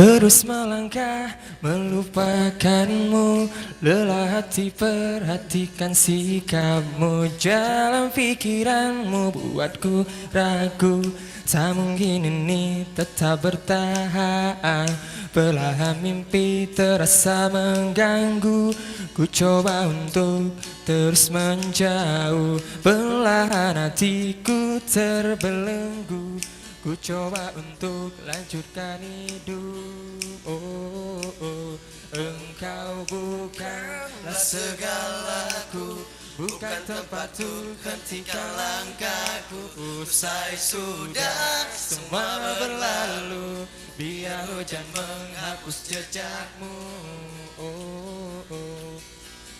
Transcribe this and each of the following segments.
Terus melangkah melupakanmu, lelah hati perhatikan sikapmu. Jalan pikiranmu buatku ragu, tak mungkin ini tetap bertahan. Perlahan mimpi terasa mengganggu, ku coba untuk terus menjauh. Perlahan hatiku terbelenggu, ku coba untuk lanjutkan hidup. Oh, oh. Engkau bukanlah segalaku, bukan tempat untuk hentikan langkahku. Usai sudah semua berlalu, biar hujan menghapus jejakmu. Oh, oh.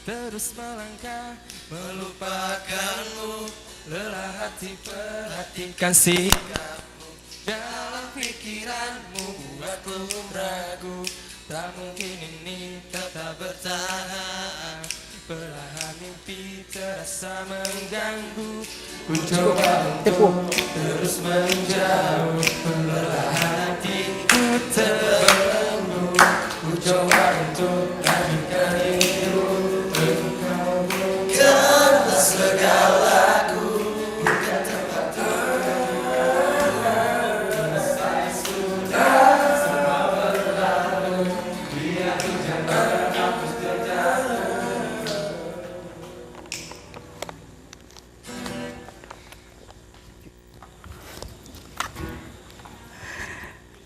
Terus melangkah melupakanmu, lelah hati perhatikan sikapmu. Dalam pikiranmu buatku ragu, tak mungkin ini tetap bertahan. Perlahan mimpi terasa mengganggu, ku coba untuk terus menjauh. Perlahan hatiku terbelenggu, ku coba untuk lanjutkan hidup. Engkau bukanlah segalaku, bukan tempat selesai sudah semua berlalu, biar hujan menghapus jejakmu.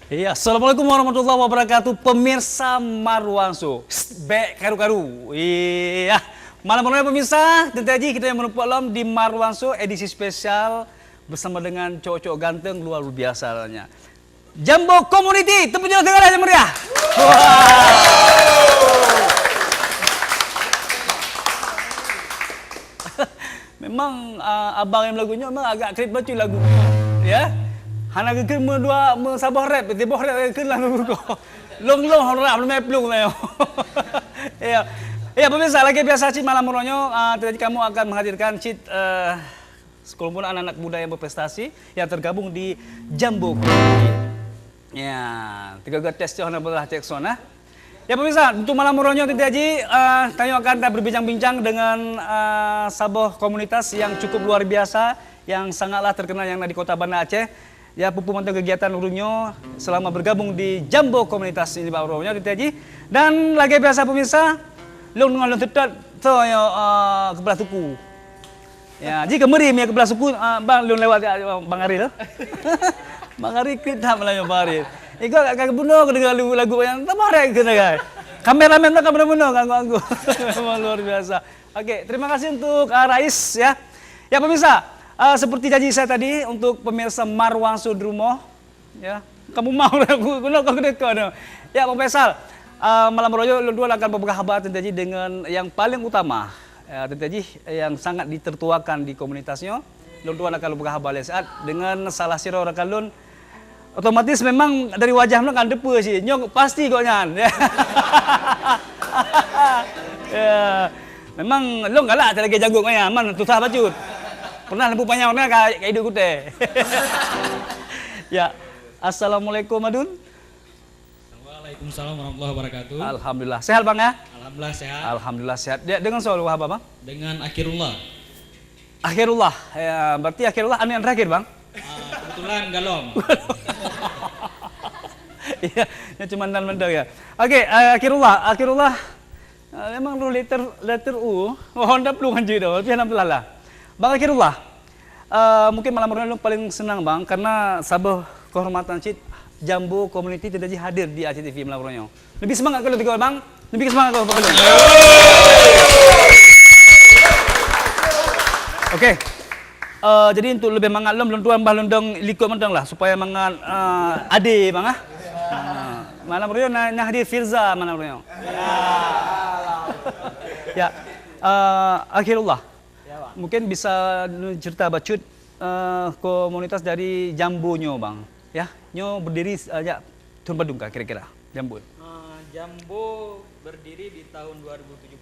Iya, assalamualaikum warahmatullahi wabarakatuh, pemirsa Marwanso. Baik karu-karu. Iya, malam ini pemirsa, tentu saja kita yang menumpuk lom di Marwanso edisi spesial bersama dengan cowok-cowok ganteng luar biasa katanya. Jambo Community, tepuk tangan dengar aja meriah. Memang abang yang lagunya memang agak krip bacu lagu, ya. Hana ke dua sabah rap, tiba rap ke lagu ko. Long rap me plung me. Ya. Ya pemirsa, lagi biasa Cid malam meronyo, tadi kamu akan menghadirkan Cid sekumpulan anak-anak muda yang berprestasi yang tergabung di Jambo Community. Ya, tiga tes hana belah cek sona. Ya pemirsa, untuk malam meronyo tadi kami akan berbincang-bincang dengan sebuah komunitas yang cukup luar biasa, yang sangatlah terkenal yang ada di Kota Banda Aceh. Ya, pupu mantau kegiatan urunyo selama bergabung di Jambo Komunitas ini Pak Urunyo Titi. Dan lagi biasa pemirsa, long dengan long tetat to yo ke belah suku. Ya, jika merim ya ke belah suku Bang long lewat Bang Aril. Bang Aril kita melayu Bang Aril. Iko agak bunuh dengar lagu yang tamarek kena guys. Kameramen tak benar-benar ganggu-ganggu. Memang luar biasa. Oke, terima kasih untuk Rais ya. Ya pemirsa, seperti janji saya tadi untuk pemirsa Marwanso di rumah, ya, kamu mau aku dekat. Ya, Bang Faisal, malam rojo dua akan berbagi kabar tentu dengan yang paling utama, ya, tentu yang sangat ditertuakan di komunitasnya. Dua akan berbagi kabar saat dengan salah siro rakalun. Otomatis memang dari wajahnya kan depu sih, nyok pasti kok nyan. Ya, memang lo enggak lah lagi jago kaya, man susah bacut. Pernah lembu panyawnya kayak hidup kute. Ya, assalamualaikum Madun. Waalaikumsalam warahmatullahi wabarakatuh. Alhamdulillah sehat bang ya. Alhamdulillah sehat. Alhamdulillah sehat. Ya, dengan soal apa bang? Dengan Akhirullah. Akhirullah, ya berarti Akhirullah anu yang terakhir bang. Kebetulan galom. Iya, ya cuma dan mendang ya. Oke, Akhirullah. Memang lu letter U, Honda belum anjir dah. Tapi alhamdulillah lah. Bang Akhirullah, mungkin malam ini lu paling senang bang karena sabah kehormatan Cid Jambo Community tidak hadir di Aceh TV malam ini. Lebih semangat kalau tiga bang, lebih semangat kalau belum. Oke, jadi untuk lebih mangat belum tuan bah lundang likut mentang lah supaya mangat ade bang ah. Malam ini nah hadir Firza malam ini. Ya, Akhirullah. Mungkin bisa cerita bacut komunitas dari Jambo-nyo bang, ya, nyo berdiri ya tahun Badung kah kira-kira Jambo? Jambo berdiri di tahun 2017,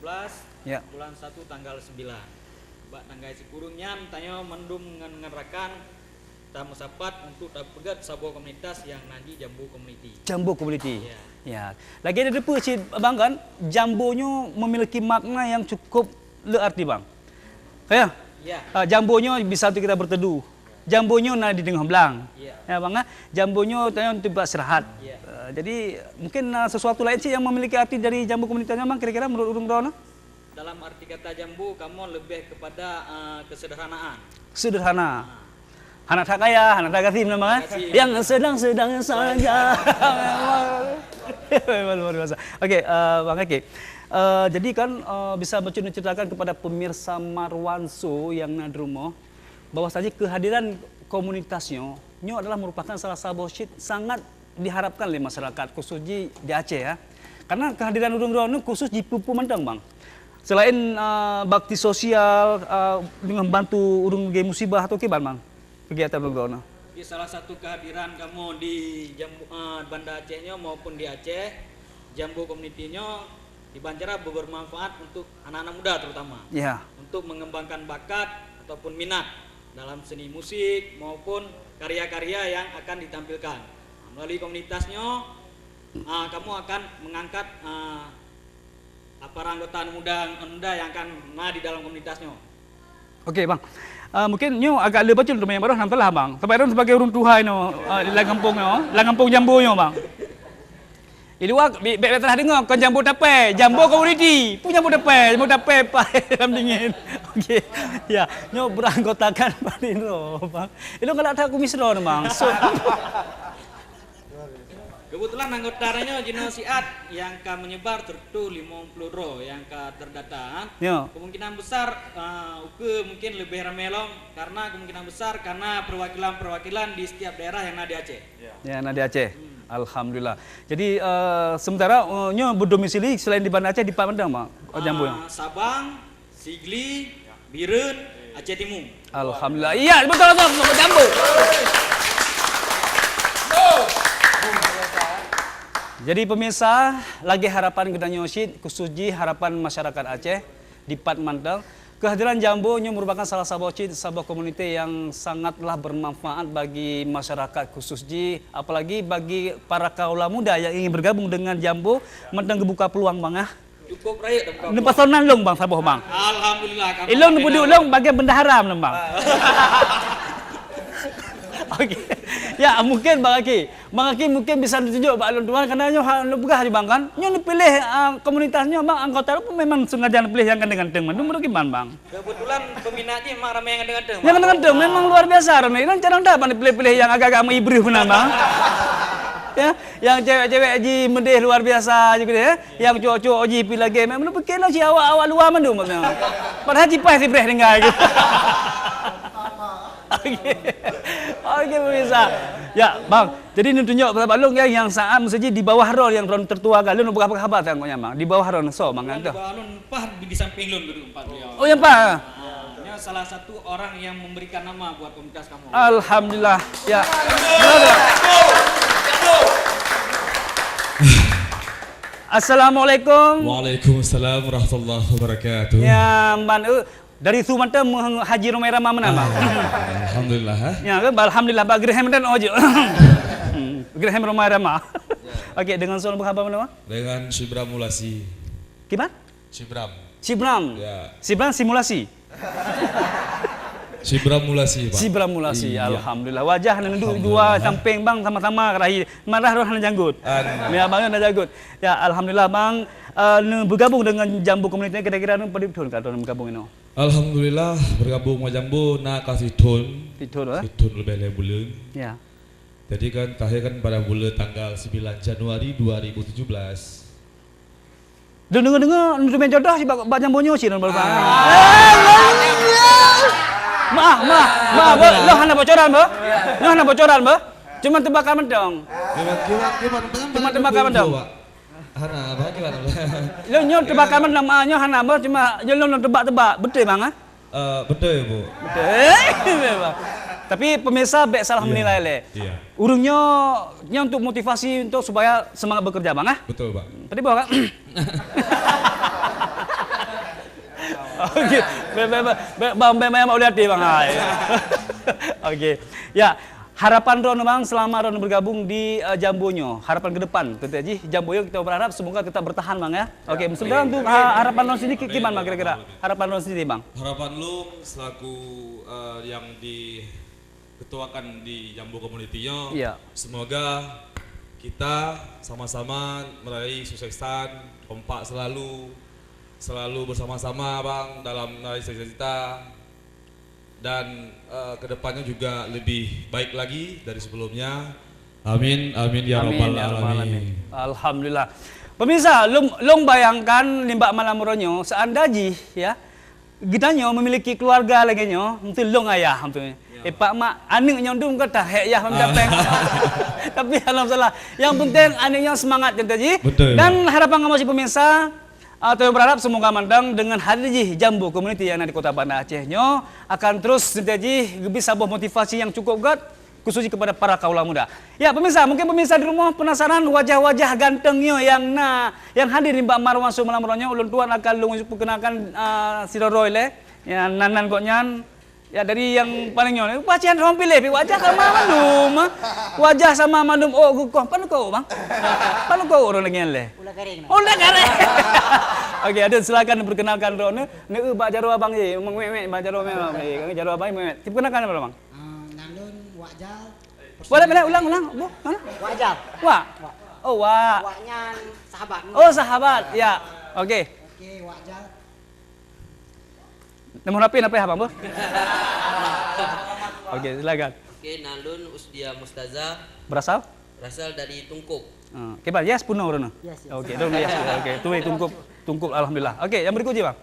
ya. bulan 1 tanggal 9. Bak tanggal si kurungnya tanya mendung ngerakan kita musapat untuk dapat sebuah komunitas yang nanti Jambu Community. Jambu Community. Ya. Ya. Lagi ada depa Cik Abang kan, jambonyo memiliki makna yang cukup berarti bang. Ya. Ya. Jambonyo bisa untuk kita berteduh. Jambonyo na di tengah belang. Ya. Ya bang, jambonyo untuk tempat istirahat. Ya. Jadi mungkin sesuatu lain sih yang memiliki arti dari jambu komunitasnya bang kira-kira menurut Urung Brono? Dalam arti kata jambu, kamu lebih kepada kesederhanaan. Sederhana. Anak tak kaya, anak tak kasih memang. Yang sedang-sedang saja. Luar biasa. Okey, Bang Eki. Jadi kan bisa menceritakan kepada pemirsa Marwanso yang ada di rumah bahwa saja kehadiran komunitasnya adalah merupakan salah satu shit sangat diharapkan oleh masyarakat khusus di Aceh ya. Karena kehadiran Urung Brono khusus di Pupu Mentang bang. Selain bakti sosial dengan bantu urung ge musibah atau kiban bang kegiatan Urung Brono. Di salah satu kehadiran kamu di Jambu Banda Acehnya maupun di Aceh, Jambu Community-nya di Banjara bermanfaat untuk anak-anak muda terutama. Ya. Untuk mengembangkan bakat ataupun minat dalam seni musik maupun karya-karya yang akan ditampilkan. Melalui komunitasnya, kamu akan mengangkat para anggota muda yang akan di dalam komunitasnya. Okey bang. Mungkin nyo agak lebih baca rumah yang baru nampak lah bang. Sebab itu sebagai urung Tuhan no, di kampung Jambu nyo bang. Iluak bek telah dengar kon Jambu Tapai, Jambu Community, pun Jambu Tapai dalam dingin. Okey. Ya, nyo beranggotakan Padino bang. Itu kalau tak kumisro bang. So, kebetulan anggotanya jenosiat yang akan menyebar tertu 50 roh yang akan terdata. Ya. Kemungkinan besar mungkin lebih ramai long karena kemungkinan besar karena perwakilan-perwakilan di setiap daerah yang ada di Aceh. Ya, ada di Aceh. Alhamdulillah. Jadi sementara nyo berdomisili selain di Banda Aceh di Pak Mentang bang. Jambu. Sabang, Sigli, Biren, Aceh Timur. Alhamdulillah. Iya, betul Jambu. Jadi pemirsa, lagi harapan kita nyosid khusus harapan masyarakat Aceh di Pat Mantang. Kehadiran Jambu merupakan salah satu sebuah komunitas yang sangatlah bermanfaat bagi masyarakat khusus apalagi bagi para kaula muda yang ingin bergabung dengan Jambu Mantang kebuka peluang bang ah. Cukup raya dan buka. Nempas sonan long bang saboh bang. Alhamdulillah. Ilong nebudi ulong bagian benda haram bang. Okey. Ya, mungkin Bang Aki mungkin bisa ditunjuk Pak Alun Tuan karena nyo hang begah di Bang kan. Nyo pilih komunitasnya Bang anggota pun memang sengaja pilih yang ganteng-ganteng. Menurut gimana Bang? Kebetulan peminatnya memang ramai yang ganteng-ganteng. Yang ganteng-ganteng memang luar biasa ramai. Kan jarang dapat dipilih-pilih yang agak-agak mengibrih benar Bang. Ya, yang cewek-cewek ji medih luar biasa juga ya. Yang cowok-cowok ji pi lagi memang pikirlah si awak-awak luar mandu memang. Padahal cipai si breh tinggal gitu. Okey pemirsa. Ya, Bang. Jadi ini tunjuk pada Balung yang saat mesti di bawah ron yang ron tertua kan. Lu apa khabar tengoknya Bang? Di bawah ron so Bang kan. Di bawah Alun pah di samping Lun duduk empat beliau. Oh, yang Pak. Ini salah satu orang yang memberikan nama buat komunitas kamu. Alhamdulillah. Ya. Assalamualaikum. Waalaikumsalam warahmatullahi wabarakatuh. Ya, Mbak dari Sumatera Haji Romai Rama mana Bang? Alhamdulillah. Ya, alhamdulillah Pak Graham dan ojo. Graham Romai Rama. Okey, dengan soal apa nama? Dengan Shibram Mulasi. Gimana? Shibram. Ya. Ya. Shibram simulasi. Shibram Mulasi, Pak. Shibram mulasi. Iya. Alhamdulillah. Wajah nan dua samping Bang sama-sama kerahi. Marah roh janggut. Ya, Bang ada janggut. Ya, alhamdulillah Bang bergabung dengan Jambu Community kira-kira pada betul kan bergabung ini. Alhamdulillah bergabung sama Jambu nak kasih tun. Betul Tun lebih bulan. Ya. Jadi kan terakhir kan pada bulan tanggal 9 Januari 2017. Dengar-dengar nutup jodoh si Bak Jambunya sih baru Bang. Maaf, lo hana bocoran, Bo? Lo hana bocoran, Bo? Cuma tebakan mendong. Cuma tebakan mendong. Hana, bagaimana? Lo nyo tebakan mendong, nyo hana Bo cuma lo tebak-tebak. Betul Bang, ah? Betul ya, Bu. Betul. Tapi pemirsa bek salah menilai le. Iya. Urungnya untuk motivasi untuk supaya semangat bekerja, Bang, ah? Betul, Pak. Tadi bawa kan? Okey, memang boleh hati Bang. Okey. Ya, harapan Ron bang selama Ron bergabung di Jambonyo, harapan ke depan kita Haji Jambonyo kita berharap semoga tetap bertahan bang ya. Okey, sebenarnya untuk harapan Ron sendiri gimana bang kira-kira? Harapan Ron sendiri bang? Harapan lu selaku yang diketuakan di Jambu Community-nya, Iya. semoga kita sama-sama meraih suksesan, kompak selalu bersama-sama bang dalam meraih cita-cita, dan kedepannya juga lebih baik lagi dari sebelumnya. Amin, amin ya rabbal alamin. Alhamdulillah. Pemirsa, long bayangkan limbak malam ronyo seandainya ya gitanyo memiliki keluarga lagi nyo, mesti long ayah hampir. Pak mak anik nyondum kata hek ya mendapat. Tapi alhamdulillah, yang penting aniknya semangat janji. Dan harapan kamu si pemirsa atau berharap semoga mandang dengan hadir Jambu Community yang ada di Kota Banda Aceh nyo akan terus janji bisa sebuah motivasi yang cukup kuat khususnya kepada para kaula muda. Ya pemirsa, mungkin pemirsa di rumah penasaran wajah-wajah gantengnya yang hadir di Mbak Marwan malam ronyo ulun tuan akan lu perkenalkan si Roroy le ya nanan kok nyan. Ya dari yang paling nyon, wajah orang pilih, wajah sama mandum, wajah sama mandum. Oh, kau, panu kau bang, panu kau orang lagi le. Ulah kering. Ulah kering. Oke, ada silakan perkenalkan Ron. Nih, bak jaro abang je, memek, bak jaro memang, jaro abang memek. Perkenalkan apa bang? Nandun wajal. Boleh, ulang, bu, mana? Wajal. Wah, oh wah. Waknya sahabat. Oh sahabat, ya, oke. Oke, wajal. Nomor HP apa bang bu? Oke, silakan. Oke, Nalun Usdia Mustaza Berasal? berasal dari Tungkup. Oke, Pak, yes puno Rono. Yes. Oke, dong yes. Oke, tuh tungkup alhamdulillah. Oke, yang berikutnya, Bang.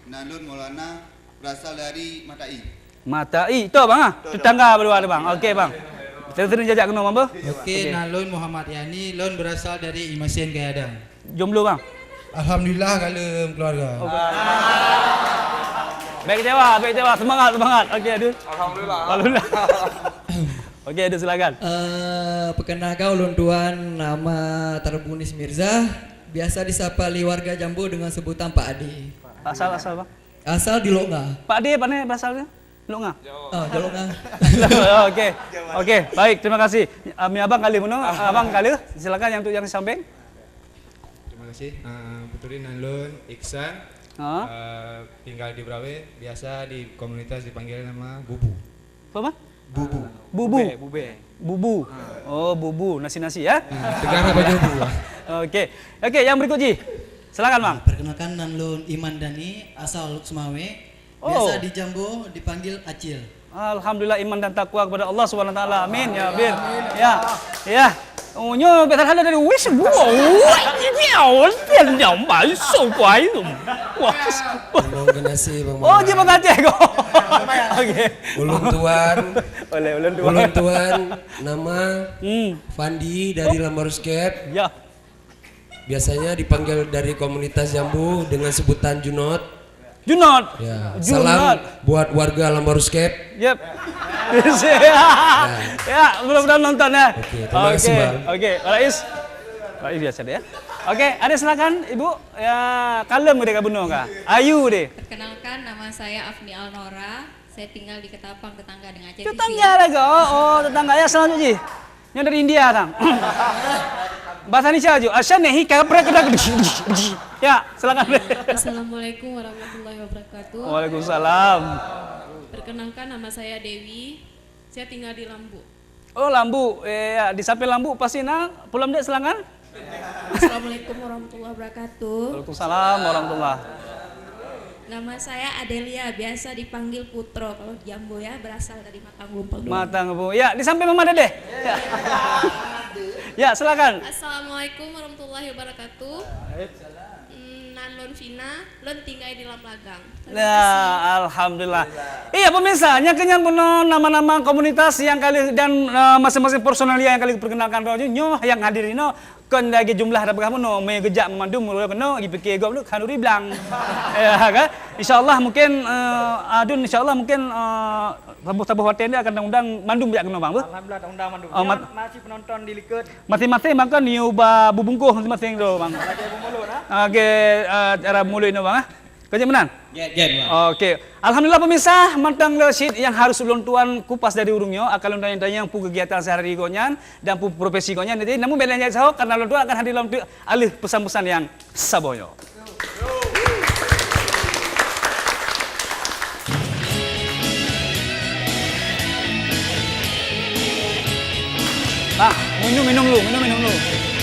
Nandun Maulana berasal dari Matai. Matai, itu Bang ah. Tetangga berdua ada, Bang. Oke, Bang. Terus jajak kena, Bang, Bu. Oke, Nalun Muhammad Yani, Lon berasal dari Imasen Kayadang. Jomblo, Bang. Alhamdulillah kalem keluarga. Baik Jawa, semangat. Oke, aduh. Alhamdulillah. Oke, aduh silakan. Perkenalkan ulun tuan nama Tarbunis Mirza, biasa disapa li warga Jambu dengan sebutan Pak Ade. Asal Bang. Asal di Longa. Pak Ade, mana asalnya? Longa. Di Longa. Oke, baik, terima kasih. Abang kali muno, abang kali silakan yang samping. Terima kasih. Betulin Nalun Iksan. Tinggal di Brawe, biasa di komunitas dipanggil nama Bubu. Apa? Bubu. Bubu. Oh, bubu, nasi ya. Segara baju Bu. Oke, yang berikutnya. Silakan, Bang. Perkenalkan Nalun Iman Dani, asal Luxmawe. Biasa di Jambu dipanggil Acil. Alhamdulillah iman dan takwa kepada Allah Subhanahu wa taala. Amin ya Bir. Ya. Nyo betul ada dari wis gua. Ini awal pian nyam bai so kuai tu. Wah. Oh, terima kasih kok. Oke. Ulun tuan. Ulun tuan nama Fandi dari Lambarusket. Ya. Biasanya dipanggil dari komunitas Jambu dengan sebutan Junot. Ya. Junot. Salam buat warga Lambarusket. Yep. Ya, mudah-mudahan nonton ya. Oke, terima kasih Bang. Oke, Rais biasa deh ya. Oke, ada silakan Ibu. Ya, kalem deh kabuno kah? Ayu deh. Perkenalkan nama saya Afni Alnora. Saya tinggal di Ketapang, tetangga dengan Aceh. Tetangga lagi. Oh, tetangga ya selanjutnya. Yang dari India tang. Bahasa Indonesia aja. Asal nih kaprak kedak. Ya, silakan. Assalamualaikum warahmatullahi wabarakatuh. Waalaikumsalam. Perkenalkan nama saya Dewi. Saya tinggal di Lambu. Oh, Lambu. Ya, di samping Lambu pasti pulang dek selangan. Assalamualaikum warahmatullahi wabarakatuh. Waalaikumsalam warahmatullahi. Nama saya Adelia, biasa dipanggil Putro. Kalau di Jambu ya, berasal dari Matang Gumpal. Matang Gumpal. Ya, di samping Mama Dede. Ya, silakan. Assalamualaikum warahmatullahi wabarakatuh. Nanlon Vina, lon tinggal di Lamplagang. Nah, alhamdulillah. Iya pemirsa, kenyan puno nama-nama komunitas yang kali dan masing-masing personalia yang kali perkenalkan kau nyo yang hadir ini kan lagi jumlah ada berapa no megejak memandum mulai kena IPK gua lu kanuri bilang. Ya kan? Insyaallah mungkin adun insyaallah mungkin tabuh-tabuh hotel dia akan undang mandum biak kena Bang. Alhamdulillah undang mandum. Masih penonton di Likut. Masing-masing bang kan nyoba bubungkuh masing-masing tu Bang. Lagi mulut nah. Oke, cara mulut ini Bang. Kerja menan? Gen. Okey. Alhamdulillah pemirsa, mantang lesit yang harus ulun tuan kupas dari urungnya akan ulun tanya pu kegiatan sehari gonyan dan pu profesi gonyan nanti namun belen jadi sahok karena ulun tuan akan hadir dalam alih pesan-pesan yang saboyo. Minum dulu.